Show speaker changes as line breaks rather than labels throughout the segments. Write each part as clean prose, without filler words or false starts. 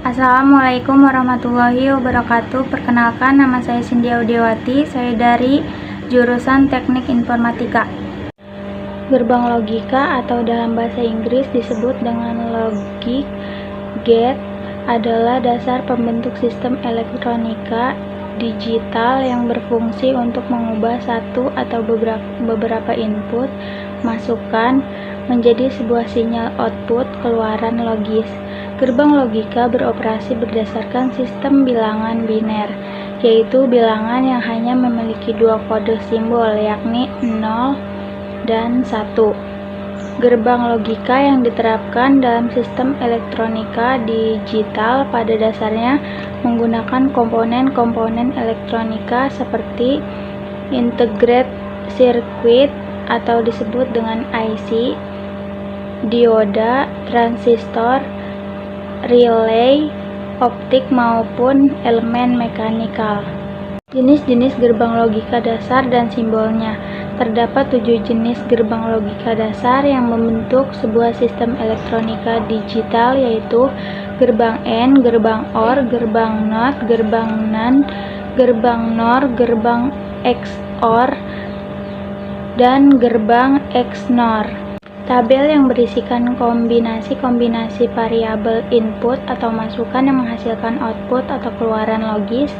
Assalamualaikum warahmatullahi wabarakatuh. Perkenalkan, nama saya Cindy Audiawati. Saya dari jurusan Teknik Informatika. Gerbang logika atau dalam bahasa Inggris disebut dengan logic gate adalah dasar pembentuk sistem elektronika digital yang berfungsi untuk mengubah satu atau beberapa input masukan menjadi sebuah sinyal output keluaran logis. Gerbang logika beroperasi berdasarkan sistem bilangan biner, yaitu bilangan yang hanya memiliki dua kode simbol, yakni 0 dan 1. Gerbang logika yang diterapkan dalam sistem elektronika digital pada dasarnya menggunakan komponen-komponen elektronika seperti integrated circuit atau disebut dengan IC, dioda, transistor, relay, optik maupun elemen mekanikal. Jenis-jenis gerbang logika dasar dan simbolnya. Terdapat 7 jenis gerbang logika dasar yang membentuk sebuah sistem elektronika digital, yaitu gerbang AND, gerbang OR, gerbang NOT, gerbang NAND, gerbang NOR, gerbang XOR, dan gerbang XNOR. Tabel yang berisikan kombinasi-kombinasi variabel input atau masukan yang menghasilkan output atau keluaran logis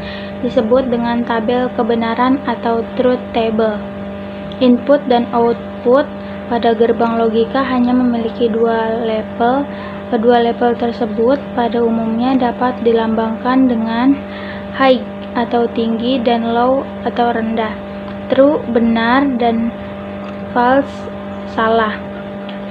disebut dengan tabel kebenaran atau truth table. Input dan output pada gerbang logika hanya memiliki dua level. Kedua level tersebut pada umumnya dapat dilambangkan dengan high atau tinggi dan low atau rendah, true benar dan false salah,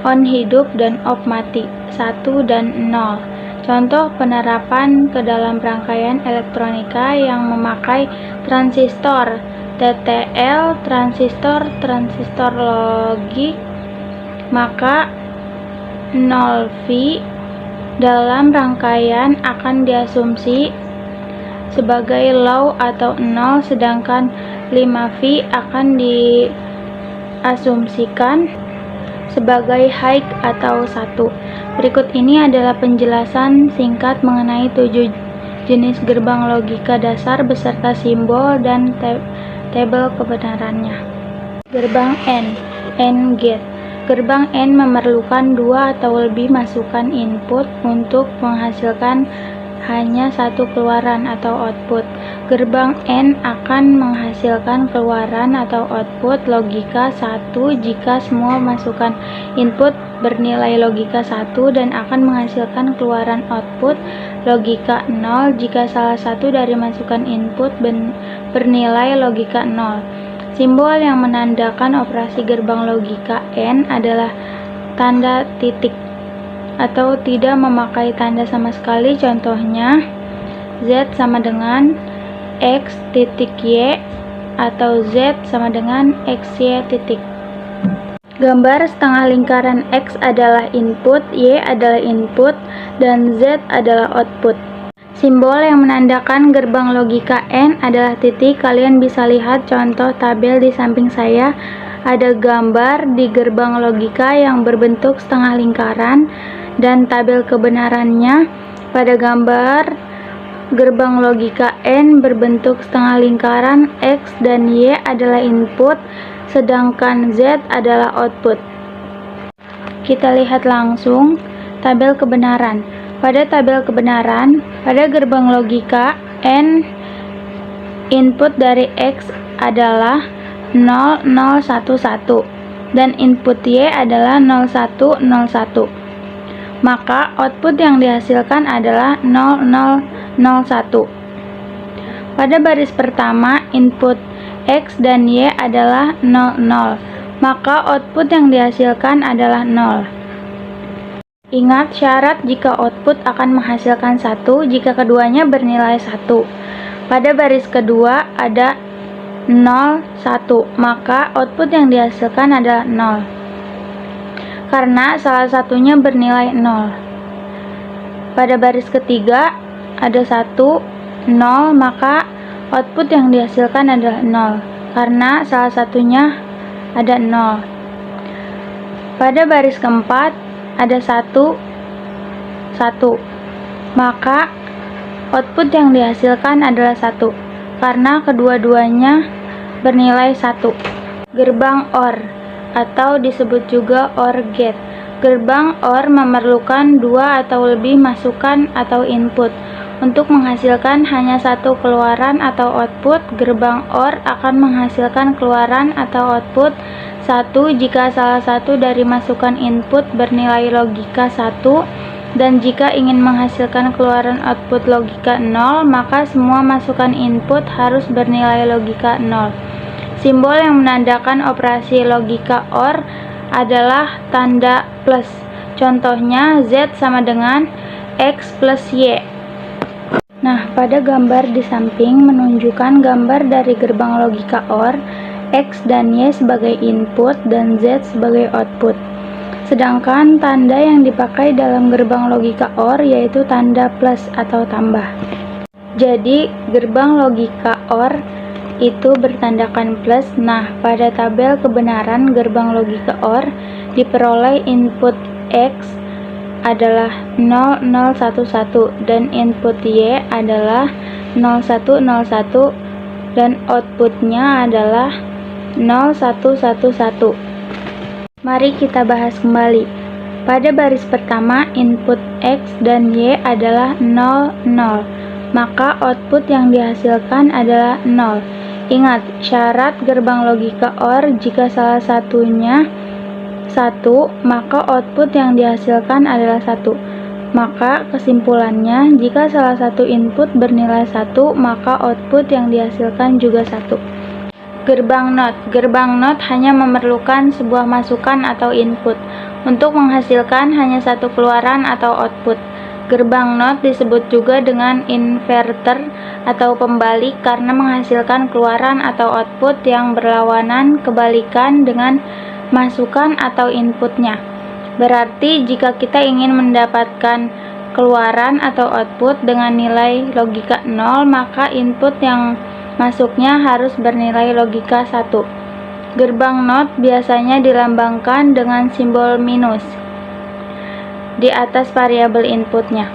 on hidup dan off mati, 1 dan 0. Contoh penerapan ke dalam rangkaian elektronika yang memakai transistor TTL, transistor logik, maka 0V dalam rangkaian akan diasumsi sebagai low atau 0, sedangkan 5V akan diasumsikan sebagai high atau 1. Berikut ini adalah penjelasan singkat mengenai 7 jenis gerbang logika dasar beserta simbol dan tabel kebenarannya. Gerbang AND gate. Gerbang AND memerlukan dua atau lebih masukan input untuk menghasilkan hanya satu keluaran atau output. Gerbang AND akan menghasilkan keluaran atau output logika 1 jika semua masukan input bernilai logika 1 dan akan menghasilkan keluaran output logika 0 jika salah satu dari masukan input bernilai logika 0. Simbol yang menandakan operasi gerbang logika AND adalah tanda titik atau tidak memakai tanda sama sekali. Contohnya Z sama dengan X titik Y atau Z sama dengan XY titik. Gambar setengah lingkaran X adalah input, Y adalah input, dan Z adalah output. Simbol yang menandakan gerbang logika AND adalah titik. Kalian bisa lihat contoh tabel di samping saya. Ada gambar di gerbang logika yang berbentuk setengah lingkaran dan tabel kebenarannya. Pada gambar gerbang logika AND berbentuk setengah lingkaran, X dan Y adalah input, sedangkan Z adalah output. Kita lihat langsung tabel kebenaran. Pada tabel kebenaran, pada gerbang logika AND, input dari X adalah 0011 dan input Y adalah 0101. Maka output yang dihasilkan adalah 0001. Pada baris pertama, input X dan Y adalah 00, maka output yang dihasilkan adalah 0. Ingat syarat jika output akan menghasilkan 1 jika keduanya bernilai 1. Pada baris kedua ada 01, maka output yang dihasilkan adalah 0. Karena salah satunya bernilai 0. Pada baris ketiga ada 1, 0, maka output yang dihasilkan adalah 0. Karena salah satunya ada 0. Pada baris keempat ada 1, 1. Maka output yang dihasilkan adalah 1, karena kedua-duanya bernilai 1. Gerbang OR, atau disebut juga OR gate. Gerbang OR memerlukan 2 atau lebih masukan atau input. Untuk menghasilkan hanya satu keluaran atau output, gerbang OR akan menghasilkan keluaran atau output 1 jika salah satu dari masukan input bernilai logika 1, dan jika ingin menghasilkan keluaran output logika 0, maka semua masukan input harus bernilai logika 0. Simbol yang menandakan operasi logika OR adalah tanda plus. Contohnya Z sama dengan X plus Y. Nah, pada gambar di samping menunjukkan gambar dari gerbang logika OR, X dan Y sebagai input dan Z sebagai output. Sedangkan tanda yang dipakai dalam gerbang logika OR yaitu tanda plus atau tambah. Jadi, gerbang logika OR itu bertandakan plus. Nah, pada tabel kebenaran gerbang logika OR diperoleh input X adalah 0011 dan input Y adalah 0101 dan outputnya adalah 0111. Mari kita bahas kembali. Pada baris pertama, input X dan Y adalah 00, maka output yang dihasilkan adalah 0. Ingat, syarat gerbang logika OR jika salah satunya 1, maka output yang dihasilkan adalah 1. Maka kesimpulannya, jika salah satu input bernilai 1, maka output yang dihasilkan juga 1. Gerbang NOT. Gerbang NOT hanya memerlukan sebuah masukan atau input untuk menghasilkan hanya satu keluaran atau output. Gerbang NOT disebut juga dengan inverter atau pembalik karena menghasilkan keluaran atau output yang berlawanan kebalikan dengan masukan atau inputnya. Berarti jika kita ingin mendapatkan keluaran atau output dengan nilai logika 0, maka input yang masuknya harus bernilai logika 1. Gerbang NOT biasanya dilambangkan dengan simbol minus di atas variabel inputnya.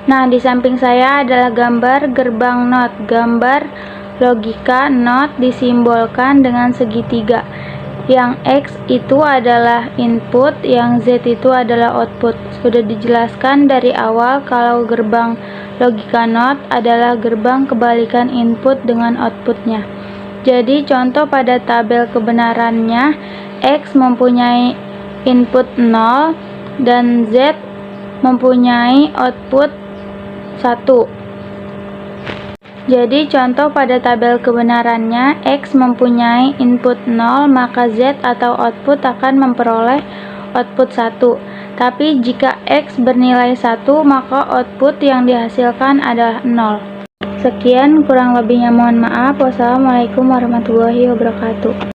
Nah, di samping saya adalah gambar gerbang NOT. Gambar logika NOT disimbolkan dengan segitiga. Yang X itu adalah input, yang Z itu adalah output. Sudah dijelaskan dari awal kalau gerbang logika NOT adalah gerbang kebalikan input dengan outputnya. Jadi contoh pada tabel kebenarannya, X mempunyai input 0 dan Z mempunyai output 1. Jadi contoh pada tabel kebenarannya, X mempunyai input 0, maka Z atau output akan memperoleh output 1. Tapi jika X bernilai 1, maka output yang dihasilkan adalah 0. Sekian, kurang lebihnya mohon maaf. Wassalamualaikum warahmatullahi wabarakatuh.